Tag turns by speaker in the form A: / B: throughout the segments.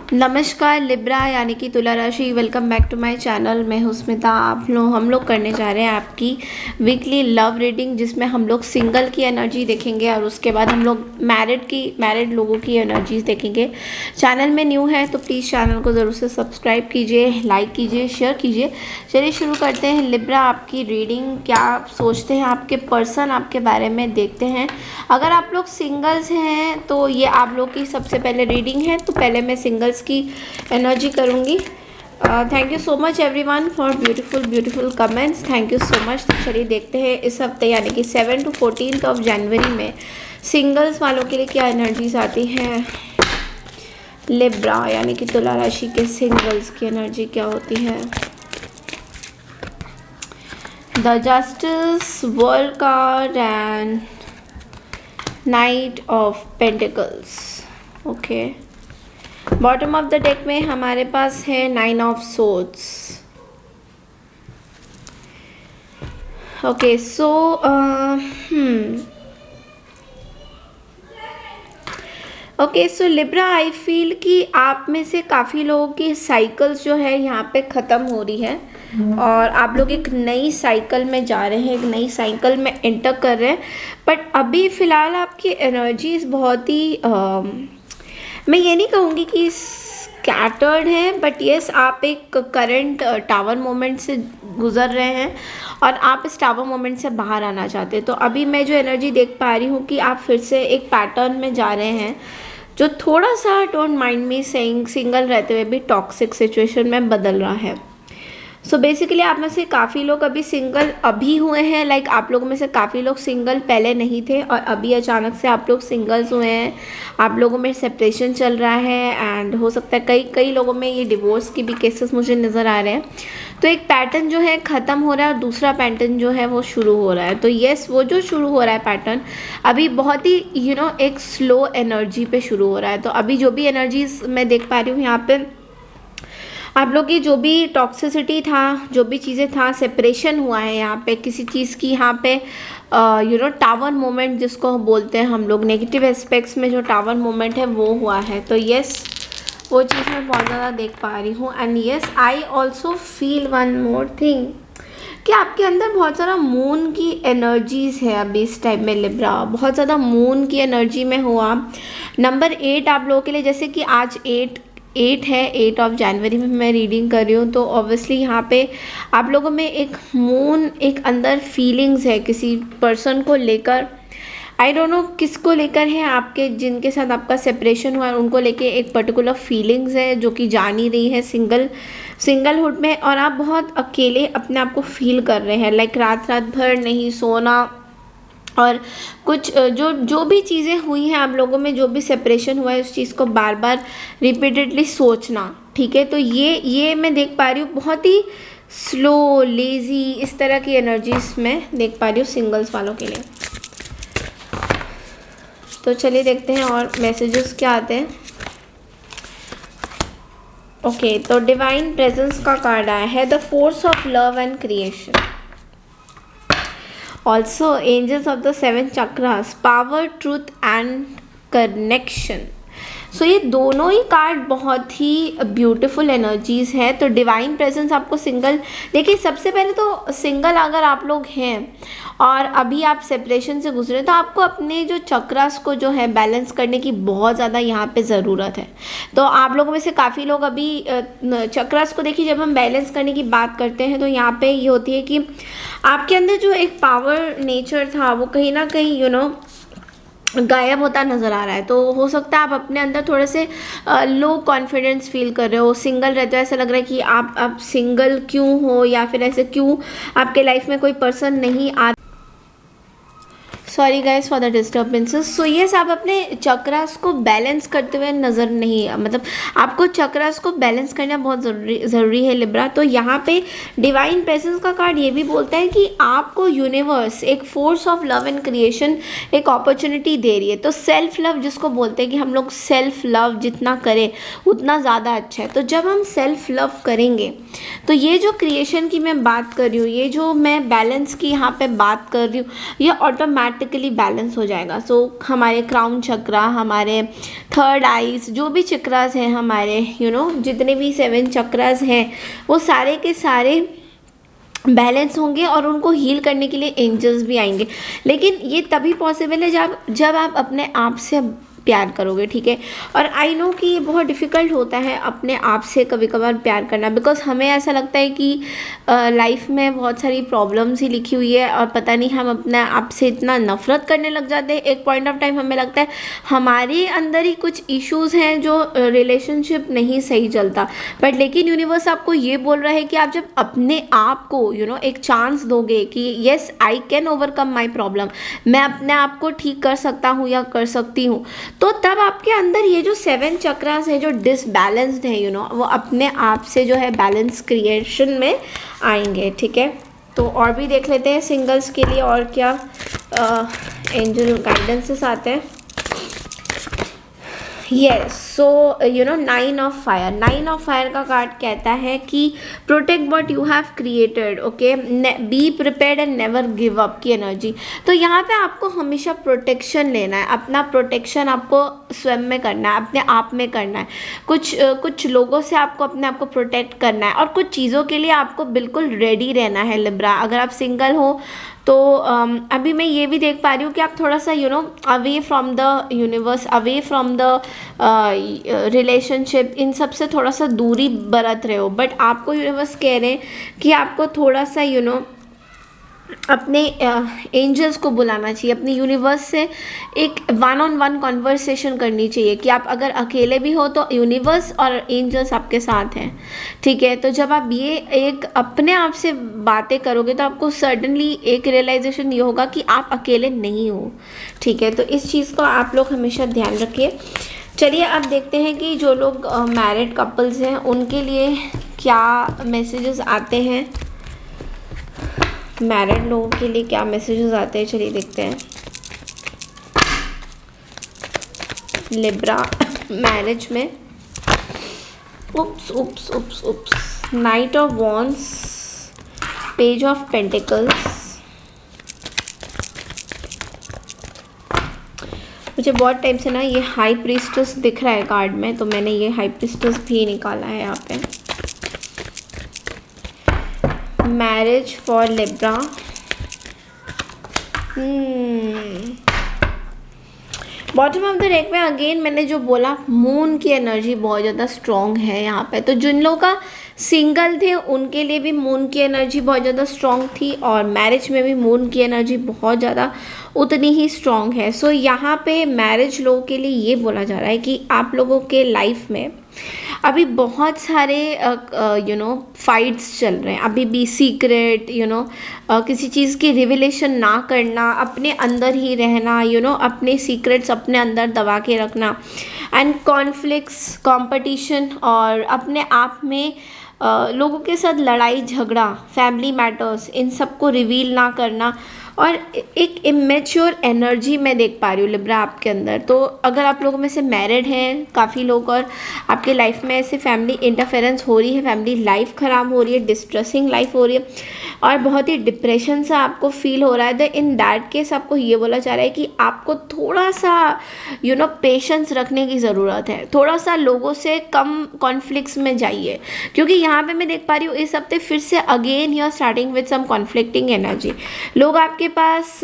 A: नमस्कार लिब्रा यानी कि तुला राशि। Welcome back to my channel. मैं हूं स्मिता। हम लोग करने जा रहे हैं आपकी वीकली लव रीडिंग, जिसमें हम लोग सिंगल की एनर्जी देखेंगे और उसके बाद हम लोग मैरिड लोगों की एनर्जीज देखेंगे। चैनल में न्यू है तो प्लीज़ चैनल को ज़रूर से सब्सक्राइब कीजिए, लाइक कीजिए, शेयर कीजिए। चलिए शुरू करते हैं। लिब्रा, आपकी रीडिंग क्या आप सोचते हैं, आपके पर्सन आपके बारे में देखते हैं। अगर आप लोग सिंगल्स हैं तो ये आप लोग की सबसे पहले रीडिंग है, तो पहले मैं सिंगल्स की एनर्जी करूँगी। Thank you so much everyone for beautiful comments. Thank you so much. तो चलिए देखते हैं इस हफ्ते यानी कि 7 to 14 जनवरी में सिंगल्स वालों के लिए क्या एनर्जीज आती हैं। लिब्रा यानी कि तुला राशि के सिंगल्स की एनर्जी क्या होती है। The justice, world card and night of pentacles. Okay, bottom of the deck में हमारे पास है 9 of swords. Okay, so okay so Libra, I feel कि आप में से काफ़ी लोगों की साइकिल्स जो है यहाँ पे ख़त्म हो रही है और आप लोग एक नई साइकिल में जा रहे हैं, एक नई साइकिल में एंटर कर रहे हैं। बट अभी फ़िलहाल आपकी एनर्जीज बहुत ही मैं ये नहीं कहूँगी कि स्कैटर्ड है, बट येस आप एक करंट टावर मोमेंट से गुज़र रहे हैं और आप इस टावर मोमेंट से बाहर आना चाहते हैं। तो अभी मैं जो एनर्जी देख पा रही हूँ कि आप फिर से एक पैटर्न में जा रहे हैं जो थोड़ा सा, don't mind me saying, single रहते हुए भी टॉक्सिक सिचुएशन में बदल रहा है। सो बेसिकली आप में से काफ़ी लोग अभी सिंगल अभी हुए हैं। लाइक आप लोगों में से काफ़ी लोग सिंगल पहले नहीं थे और अभी अचानक से आप लोग सिंगल्स हुए हैं। आप लोगों में सेपरेशन चल रहा है एंड हो सकता है कई लोगों में ये डिवोर्स की भी केसेस मुझे नज़र आ रहे हैं। तो एक पैटर्न जो है ख़त्म हो रहा है और दूसरा पैटर्न जो है वो शुरू हो रहा है। तो येस, वो जो शुरू हो रहा है पैटर्न अभी बहुत ही एक स्लो एनर्जी पे शुरू हो रहा है। तो अभी जो भी एनर्जीज मैं देख पा रही हूँ यहाँ पे, आप लोग की जो भी टॉक्सिसिटी था, जो भी चीज़ें था, सेपरेशन हुआ है यहाँ पे किसी चीज़ की। यहाँ पे टावर मोमेंट जिसको बोलते हैं हम लोग, नेगेटिव एस्पेक्ट्स में जो टावर मोमेंट है वो हुआ है। तो येस, वो चीज़ मैं बहुत ज़्यादा देख पा रही हूँ। And yes, I also feel one more thing कि आपके अंदर बहुत सारा मून की एनर्जीज़ है अभी इस टाइम में। लिब्रा, बहुत ज़्यादा मून की एनर्जी में हुआ। नंबर 8 आप लोगों के लिए, जैसे कि आज 8 है, 8 ऑफ जनवरी में मैं रीडिंग कर रही हूँ। तो ऑब्वियसली यहाँ पे आप लोगों में एक मून, एक अंदर फीलिंग्स है किसी पर्सन को लेकर। आई डोंट नो किसको लेकर है, आपके जिनके साथ आपका सेपरेशन हुआ है उनको लेके एक पर्टिकुलर फीलिंग्स है जो कि जा नहीं रही है सिंगलहुड में। और आप बहुत अकेले अपने आप को फील कर रहे हैं। लाइक रात भर नहीं सोना और कुछ जो भी चीज़ें हुई हैं आप लोगों में, जो भी सेपरेशन हुआ है उस चीज़ को बार बार रिपीटेडली सोचना। ठीक है, तो ये मैं देख पा रही हूँ बहुत ही स्लो, लेज़ी, इस तरह की एनर्जीज में देख पा रही हूँ सिंगल्स वालों के लिए। तो चलिए देखते हैं और मैसेजेस क्या आते हैं। ओके, तो डिवाइन प्रेजेंस का कार्ड आया है, the force of love and creation. Also, angels of the 7 chakras, power, truth and connection. सो ये दोनों ही कार्ड बहुत ही ब्यूटीफुल एनर्जीज़ है। तो डिवाइन प्रेजेंस आपको सिंगल, देखिए सबसे पहले तो सिंगल अगर आप लोग हैं और अभी आप सेपरेशन से गुजरे तो आपको अपने जो चक्रास को जो है बैलेंस करने की बहुत ज़्यादा यहाँ पे ज़रूरत है। तो आप लोगों में से काफ़ी लोग अभी चक्रास को, देखिए जब हम बैलेंस करने की बात करते हैं तो यहाँ पे ये होती है कि आपके अंदर जो एक पावर नेचर था वो कहीं ना कहीं गायब होता नज़र आ रहा है। तो हो सकता है आप अपने अंदर थोड़े से लो कॉन्फिडेंस फील कर रहे हो। सिंगल रहते हो, ऐसा लग रहा है कि आप सिंगल क्यों हो, या फिर ऐसे क्यों आपके लाइफ में कोई पर्सन नहीं आ। Sorry guys for the disturbances. So yes, आप अपने चक्रास को बैलेंस करते हुए नज़र नहीं, मतलब आपको चक्रास को बैलेंस करना बहुत ज़रूरी है लिब्रा। तो यहाँ पे डिवाइन प्रेजेंस का कार्ड ये भी बोलता है कि आपको यूनिवर्स एक force of love and creation एक अपॉर्चुनिटी दे रही है। तो सेल्फ लव जिसको बोलते हैं कि हम लोग सेल्फ लव जितना करें उतना ज़्यादा अच्छा है। तो जब हम सेल्फ लव करेंगे तो ये जो क्रिएशन की मैं बात कर रही हूँ, ये जो मैं बैलेंस की यहाँ पे बात कर रही हूँ, ये ऑटोमेटिक ऑटोमेटिकली बैलेंस हो जाएगा। सो हमारे क्राउन चक्रा, हमारे थर्ड आईज, जो भी चक्रास हैं हमारे जितने भी 7 चक्रास हैं वो सारे के सारे बैलेंस होंगे और उनको हील करने के लिए एंजल्स भी आएंगे। लेकिन ये तभी पॉसिबल है जब आप अपने आप से प्यार करोगे, ठीक है। और आई नो कि ये बहुत डिफ़िकल्ट होता है अपने आप से कभी कभार प्यार करना, बिकॉज हमें ऐसा लगता है कि लाइफ में बहुत सारी प्रॉब्लम्स ही लिखी हुई है और पता नहीं हम अपने आप से इतना नफरत करने लग जाते हैं। एक पॉइंट ऑफ टाइम हमें लगता है हमारे अंदर ही कुछ इश्यूज़ हैं जो रिलेशनशिप नहीं सही चलता, बट लेकिन यूनिवर्स आपको ये बोल रहा है कि आप जब अपने आप को एक चांस दोगे कि yes I can overcome my problem, मैं अपने आप को ठीक कर सकता हूँ या कर सकती हूँ, तो तब आपके अंदर ये जो 7 चक्रास हैं जो डिसबैलेंस्ड है वो अपने आप से जो है बैलेंस क्रिएशन में आएंगे, ठीक है। तो और भी देख लेते हैं सिंगल्स के लिए और क्या एंजल गाइडेंसेस आते हैं। Yes, so 9 of fire, 9 of fire का कार्ड कहता है कि protect what you have created, okay, be prepared and never give up की एनर्जी। तो यहाँ पे आपको हमेशा प्रोटेक्शन लेना है, अपना प्रोटेक्शन आपको स्वयं में करना है, अपने आप में करना है। कुछ लोगों से आपको अपने आप को प्रोटेक्ट करना है और कुछ चीज़ों के लिए आपको बिल्कुल रेडी रहना है लिब्रा। अगर आप सिंगल हो तो अभी मैं ये भी देख पा रही हूँ कि आप थोड़ा सा away from the universe, away from the relationship, इन सब से थोड़ा सा दूरी बरत रहे हो, बट आपको यूनिवर्स कह रहे हैं कि आपको थोड़ा सा अपने एंजल्स को बुलाना चाहिए, अपने यूनिवर्स से एक 1-on-1 कॉन्वर्सेशन करनी चाहिए कि आप अगर अकेले भी हो तो यूनिवर्स और एंजल्स आपके साथ हैं, ठीक है। तो जब आप ये एक अपने आप से बातें करोगे तो आपको सडनली एक रियलाइजेशन ये होगा कि आप अकेले नहीं हो, ठीक है। तो इस चीज़ को आप लोग हमेशा ध्यान रखिए। चलिए अब देखते हैं कि जो लोग मैरिड कपल्स हैं उनके लिए क्या मैसेजेस आते हैं, मैरिड लोगों के लिए क्या मैसेजेस आते हैं, चलिए देखते हैं। लिब्रा मैरिज में oops knight of wands, page of pentacles. मुझे बहुत टाइम से ना ये हाई प्रीस्टेस दिख रहा है कार्ड में, तो मैंने ये हाई प्रीस्टेस भी निकाला है यहाँ पे। Marriage for Libra, bottom of the deck में अगेन मैंने जो बोला मून की एनर्जी बहुत ज़्यादा स्ट्रॉन्ग है यहाँ पे। तो जिन लोगों का सिंगल थे उनके लिए भी मून की एनर्जी बहुत ज़्यादा स्ट्रॉन्ग थी और मैरिज में भी मून की एनर्जी बहुत ज़्यादा उतनी ही स्ट्रॉन्ग है। सो यहाँ पे मैरिज लोगों के लिए ये बोला जा रहा है कि आप लोगों के लाइफ में अभी बहुत सारे फाइट्स चल रहे हैं, अभी भी सीक्रेट किसी चीज़ की रिविलेशन ना करना, अपने अंदर ही रहना, अपने सीक्रेट्स अपने अंदर दबा के रखना, एंड कॉन्फ्लिक्ट्स, कंपटीशन और अपने आप में लोगों के साथ लड़ाई झगड़ा, फैमिली मैटर्स, इन सब को रिवील ना करना और एक इमेच्योर एनर्जी मैं देख पा रही हूँ लिब्रा आपके अंदर। तो अगर आप लोगों में से मैरिड हैं काफ़ी लोग और आपके लाइफ में ऐसे फैमिली इंटरफेरेंस हो रही है, फैमिली लाइफ ख़राब हो रही है, डिस्ट्रेसिंग लाइफ हो रही है और बहुत ही डिप्रेशन सा आपको फील हो रहा है, तो इन दैट केस आपको ये बोला जा रहा है कि आपको थोड़ा सा पेशेंस रखने की ज़रूरत है, थोड़ा सा लोगों से कम कॉन्फ्लिक्ट्स में जाइए, क्योंकि यहाँ पे मैं देख पा रही हूँ इस हफ्ते फिर से again you are starting with some conflicting energy. लोग आपके पास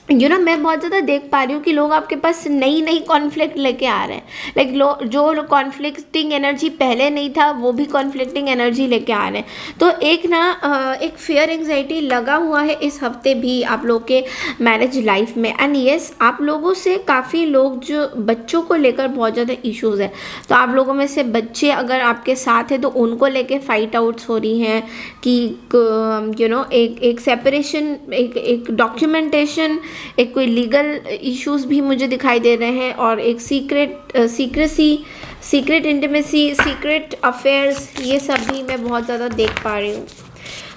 A: मैं बहुत ज़्यादा देख पा रही हूँ कि लोग आपके पास नई कॉन्फ्लिक्ट लेके आ रहे हैं, लाइक जो कॉन्फ्लिक्टिंग एनर्जी पहले नहीं था वो भी कॉन्फ्लिक्टिंग एनर्जी लेके आ रहे हैं। तो एक फियर एंग्जाइटी लगा हुआ है इस हफ्ते भी आप लोग के मैरिज लाइफ में। एंड येस, आप लोगों से काफ़ी लोग जो बच्चों को लेकर बहुत ज़्यादा इश्यूज़ है, तो आप लोगों में से बच्चे अगर आपके साथ है तो उनको लेके फाइट आउट्स हो रही हैं कि एक सेपरेशन, एक डॉक्यूमेंटेशन, एक कोई लीगल इश्यूज़ भी मुझे दिखाई दे रहे हैं और एक सीक्रेट इंटीमेसी, सीक्रेट अफेयर्स, ये सब भी मैं बहुत ज़्यादा देख पा रही हूँ।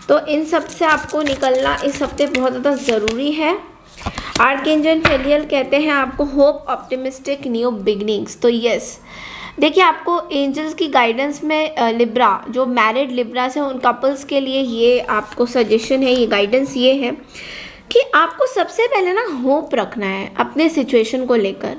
A: तो इन सब से आपको निकलना इस हफ्ते बहुत ज़्यादा ज़रूरी है। आर्कएंजल फेलियल कहते हैं आपको होप, ऑप्टिमिस्टिक, न्यू बिगनिंग्स। तो यस, देखिए आपको एंजल्स की गाइडेंस में लिब्रा, जो मैरिड लिब्रास हैं उन कपल्स के लिए ये आपको सजेशन है, ये गाइडेंस ये है कि आपको सबसे पहले ना होप रखना है अपने सिचुएशन को लेकर।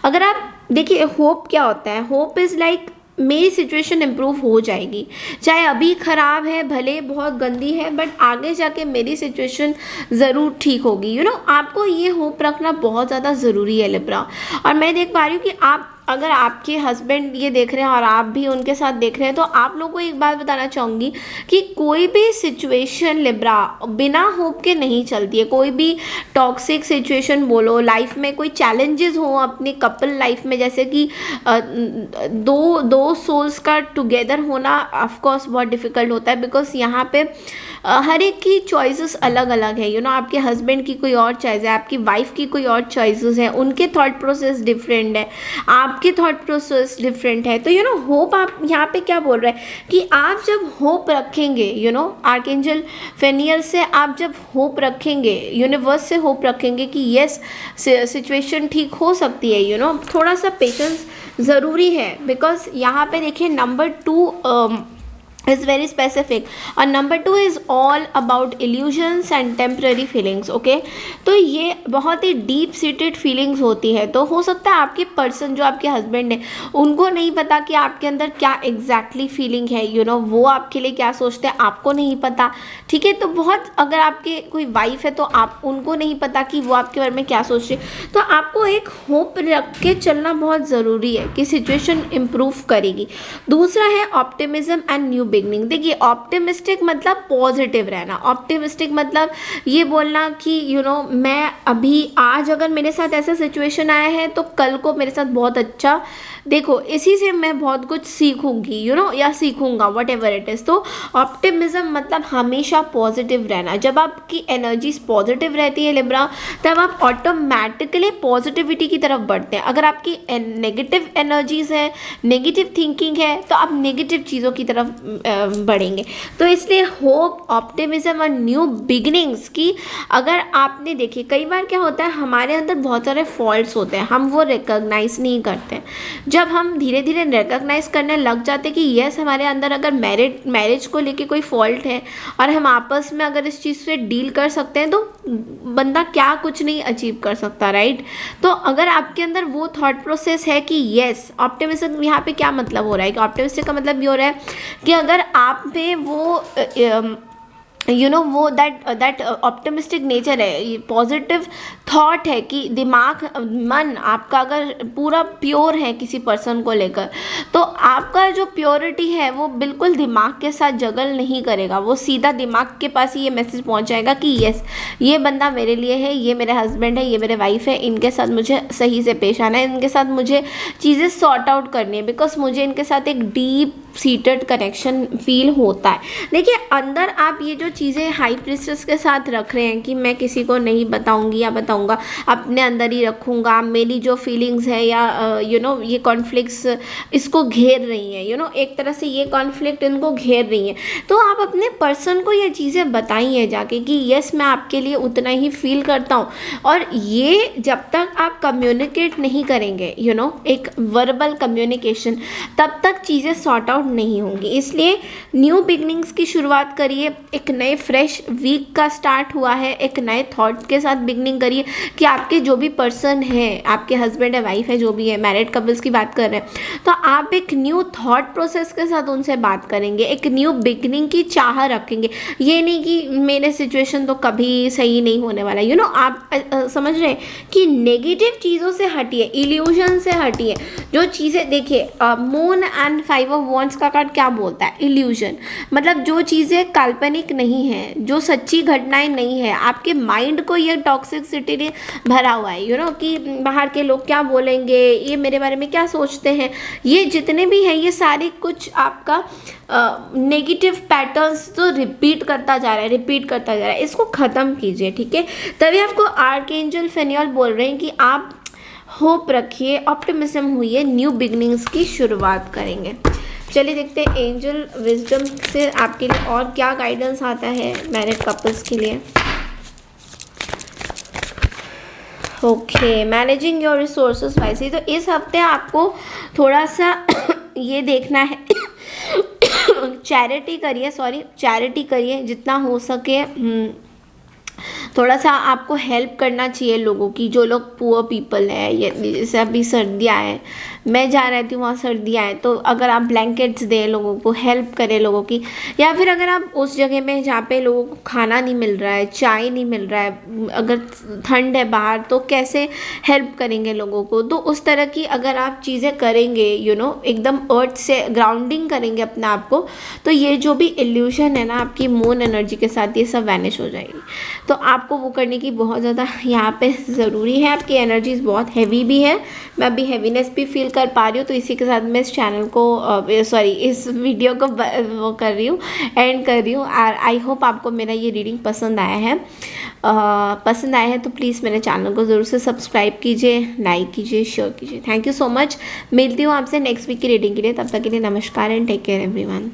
A: अगर आप देखिए, होप क्या होता है, होप इज़ लाइक मेरी सिचुएशन इम्प्रूव हो जाएगी, चाहे अभी ख़राब है, भले बहुत गंदी है, बट आगे जाके मेरी सिचुएशन ज़रूर ठीक होगी। आपको ये होप रखना बहुत ज़्यादा ज़रूरी है लिब्रा। और मैं देख पा रही हूँ कि आप, अगर आपके हस्बैंड ये देख रहे हैं और आप भी उनके साथ देख रहे हैं, तो आप लोगों को एक बात बताना चाहूँगी कि कोई भी सिचुएशन लिब्रा बिना होप के नहीं चलती है। कोई भी टॉक्सिक सिचुएशन बोलो, लाइफ में कोई चैलेंजेस हो अपने कपल लाइफ में, जैसे कि दो सोल्स का टुगेदर होना ऑफ कोर्स बहुत डिफ़िकल्ट होता है, बिकॉज यहाँ पे हर एक की चॉइसेस अलग अलग है। आपके हस्बैंड की कोई और चॉइस है, आपकी वाइफ की कोई और चॉइसेस है, उनके थॉट प्रोसेस डिफरेंट है, आपके थॉट प्रोसेस डिफरेंट है। तो होप, आप यहाँ पे क्या बोल रहे हैं कि आप जब होप रखेंगे, आर्कएंजल फेनियल से आप जब होप रखेंगे, यूनिवर्स से होप रखेंगे कि यस सिचुएशन ठीक हो सकती है, थोड़ा सा पेशेंस ज़रूरी है। बिकॉज यहाँ पे देखिए नंबर 2 is very specific और number 2 is all about illusions and temporary feelings। Okay, तो ये बहुत ही डीप सीटेड फीलिंग्स होती है। तो हो सकता है आपके पर्सन, जो आपके हस्बैंड है, उनको नहीं पता कि आपके अंदर क्या एग्जैक्टली फीलिंग है, वो आपके लिए क्या सोचते हैं आपको नहीं पता, ठीक है। तो बहुत, अगर आपके कोई वाइफ है तो आप, उनको नहीं पता कि वो आपके बारे में क्या सोच रही है। तो आपको एक होप रख के चलना बहुत ज़रूरी है कि सिचुएशन इम्प्रूव करेगी। दूसरा है ऑप्टिमिज्म एंड न्यू बिगनिंग। देखिए, ऑप्टिमिस्टिक मतलब पॉजिटिव रहना, ऑप्टिमिस्टिक मतलब ये बोलना कि मैं अभी, आज अगर मेरे साथ ऐसा सिचुएशन आया है तो कल को मेरे साथ बहुत अच्छा, देखो इसी से मैं बहुत कुछ सीखूंगी, या सीखूंगा, वट एवर इट इज़। तो ऑप्टिमिज्म मतलब हमेशा पॉजिटिव रहना। जब आपकी एनर्जीज पॉजिटिव रहती है लिब्रा, तब आप ऑटोमेटिकली पॉजिटिविटी की तरफ बढ़ते हैं। अगर आपकी नेगेटिव एनर्जीज है, नेगेटिव थिंकिंग है, तो आप नेगेटिव चीज़ों की तरफ बढ़ेंगे। तो इसलिए होप, ऑप्टिमिज्म और न्यू बिगिनिंग्स की, अगर आपने देखिए, कई बार क्या होता है हमारे अंदर बहुत सारे फॉल्ट्स होते हैं, हम वो रिकॉग्नाइज नहीं करते। जब हम धीरे धीरे रिकॉग्नाइज करने लग जाते कि यस हमारे अंदर अगर मैरिज को लेके कोई फॉल्ट है और हम आपस में अगर इस चीज़ से डील कर सकते हैं, तो बंदा क्या कुछ नहीं अचीव कर सकता, राइट। तो अगर आपके अंदर वो थॉट प्रोसेस है कि यस, ऑप्टिमिज्म यहाँ पे क्या मतलब हो रहा है कि ऑप्टिमिस्टिक का मतलब ये हो रहा है कि अगर आप में वो वो दैट ऑप्टिमिस्टिक नेचर है, पॉजिटिव थॉट है कि दिमाग, मन आपका अगर पूरा प्योर है किसी पर्सन को लेकर, तो आपका जो प्योरिटी है वो बिल्कुल दिमाग के साथ जगल नहीं करेगा। वो सीधा दिमाग के पास ही ये मैसेज पहुंचाएगा कि यस, ये बंदा मेरे लिए है, ये मेरे हस्बैंड है, ये मेरे वाइफ है, इनके साथ मुझे सही से पेश आना है, इनके साथ मुझे चीज़ें सॉर्ट आउट करनी है, बिकॉज मुझे इनके साथ एक डीप सीटेड कनेक्शन फील होता है। देखिए, अंदर आप ये जो चीज़ें हाई प्रिस्टेस के साथ रख रहे हैं कि मैं किसी को नहीं बताऊंगी या बताऊंगा, अपने अंदर ही रखूंगा, मेरी जो फीलिंग्स है या ये कॉन्फ्लिक्ट्स इसको घेर रही हैं, एक तरह से ये कॉन्फ्लिक्ट इनको घेर रही हैं, तो आप अपने पर्सन को ये चीज़ें बताइए जाके कि यस मैं आपके लिए उतना ही फील करता हूँ। और ये जब तक आप कम्युनिकेट नहीं करेंगे, एक वर्बल कम्युनिकेशन, तब तक चीज़ें सॉर्ट आउट नहीं होंगी। इसलिए न्यू बिगनिंग्स की शुरुआत करिए, एक नए फ्रेश वीक का स्टार्ट हुआ है, एक नए थॉट के साथ बिगनिंग करिए कि आपके जो भी पर्सन है, आपके हस्बैंड है, वाइफ है, जो भी है, मैरिड कपल्स की बात कर रहे हैं, तो आप एक न्यू थॉट प्रोसेस के साथ उनसे बात करेंगे, एक न्यू बिगनिंग की चाह रखेंगे। ये नहीं कि मेरे सिचुएशन तो कभी सही नहीं होने वाला, आप समझ रहे हैं कि नेगेटिव चीज़ों से हटिए, इल्यूजन से हटिए। जो चीज़ें, देखिए मून एंड 5 ऑफ वॉन्ड्स का कार्ड क्या बोलता है, इल्यूजन मतलब जो चीज़ें काल्पनिक नहीं है, जो सच्ची घटनाएं नहीं है, आपके माइंड को ये टॉक्सिसिटी ने भरा हुआ है, कि बाहर के लोग क्या बोलेंगे, ये मेरे बारे में क्या सोचते हैं, ये जितने भी हैं ये सारे कुछ आपका नेगेटिव पैटर्न्स तो रिपीट करता जा रहा है, इसको ख़त्म कीजिए, ठीक है। तभी आपको आर्कएंजल फेनियल बोल रहे हैं कि आप होप रखिए, ऑप्टिमिज्म हुई, न्यू बिगनिंग्स की शुरुआत करेंगे। चलिए देखते हैं एंजल विजडम से आपके लिए और क्या गाइडेंस आता है मैरिड कपल्स के लिए। Okay, managing your resources wisely. तो इस हफ्ते आपको थोड़ा सा ये देखना है चैरिटी करिए जितना हो सके। थोड़ा सा आपको हेल्प करना चाहिए लोगों की, जो लोग पुअर पीपल है, या जैसे अभी सर्दियाँ हैं, मैं जहाँ रहती हूँ वहाँ सर्दियाँ हैं, तो अगर आप ब्लैंकेट्स दें लोगों को, हेल्प करें लोगों की, या फिर अगर आप उस जगह में जहाँ पे लोगों को खाना नहीं मिल रहा है, चाय नहीं मिल रहा है, अगर ठंड है बाहर, तो कैसे हेल्प करेंगे लोगों को। तो उस तरह की अगर आप चीज़ें करेंगे, एकदम अर्थ से ग्राउंडिंग करेंगे अपने आप को, तो ये जो भी इल्यूशन है ना आपकी मून एनर्जी के साथ, ये सब वैनिश हो जाएगी। तो आपको वो करने की बहुत ज़्यादा यहाँ पे ज़रूरी है। आपकी एनर्जीज बहुत हैवी भी है, मैं अभी हैवीनेस भी फील कर पा रही हूँ। तो इसी के साथ मैं इस चैनल को इस वीडियो को वो कर रही हूँ, एंड कर रही हूँ। और आई होप आपको मेरा ये रीडिंग पसंद आया है। पसंद आया है तो प्लीज़ मेरे चैनल को ज़रूर से सब्सक्राइब कीजिए, लाइक कीजिए, शेयर कीजिए। Thank you so much. मिलती हूँ आपसे नेक्स्ट वीक की रीडिंग के लिए। तब तक के लिए नमस्कार एंड टेक केयर एवरीवन।